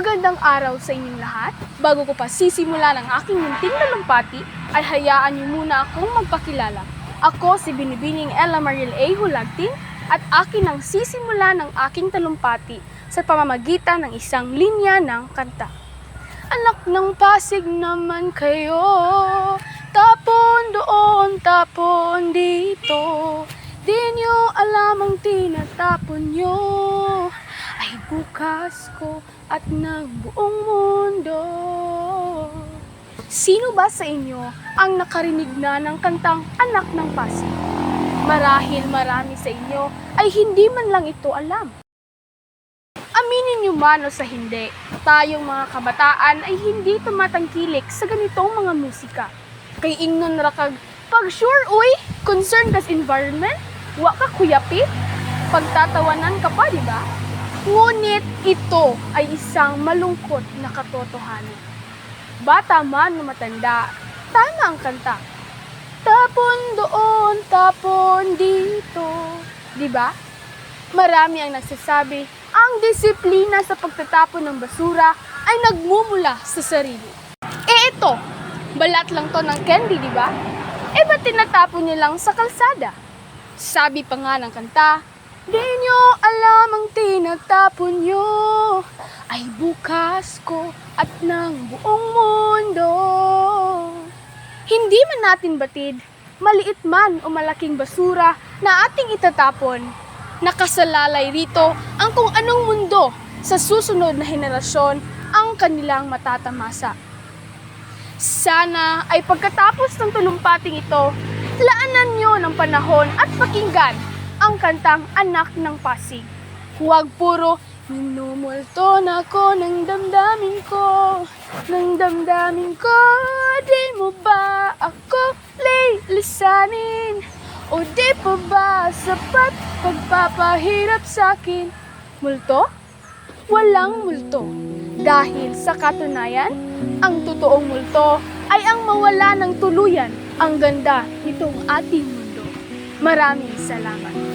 Magandang araw sa inyong lahat. Bago ko pa sisimulan ang aking munting talumpati, ay hayaan niyo muna akong magpakilala. Ako si Binibining Ella Mariel A. Hulagting at akin ang sisimulan ng aking talumpati sa pamamagitan ng isang linya ng kanta. Anak ng Pasig naman kayo, tapon doon, tapon dito. Di nyo alam ang tinatapon nyo, ay bukas ko at ng buong mundo. Sino ba sa inyo ang nakarinig na ng kantang Anak ng Pasig? Marahil marami sa inyo ay hindi man lang ito alam. Aminin nyo man o sa hindi, tayong mga kabataan ay hindi tumatangkilik sa ganitong mga musika. Kay ingnon rakag, pag sure uy, concern kas environment, wa ka kuyapit, pagtatawanan ka pa, di ba? Ngunit ito ay isang malungkot na katotohanan. Bata man o matanda, tama ang kanta. Tapon doon, tapon dito. Di ba? Marami ang nagsasabi, ang disiplina sa pagtatapon ng basura ay nagmumula sa sarili. Ito, balat lang to ng candy, di ba? Ba't tinatapon niyo lang sa kalsada? Sabi pa nga ng kanta, di nyo alam ang tinatapon nyo, ay bukas ko at ng buong mundo. Hindi man natin batid, maliit man o malaking basura na ating itatapon, nakasalalay rito ang kung anong mundo sa susunod na henerasyon ang kanilang matatamasa. Sana ay pagkatapos ng talumpating ito, laanan nyo ng panahon at pakinggan ang kantang Anak ng Pasig. Huwag puro, minumulto na ko ng damdamin ko, ng damdamin ko. Di mo ba ako lisanin? O di pa ba sapat pagpapahirap sa'kin? Multo? Walang multo. Dahil sa katunayan, ang totoong multo ay ang mawala ng tuluyan ang ganda nitong ating mundo. Maraming salamat.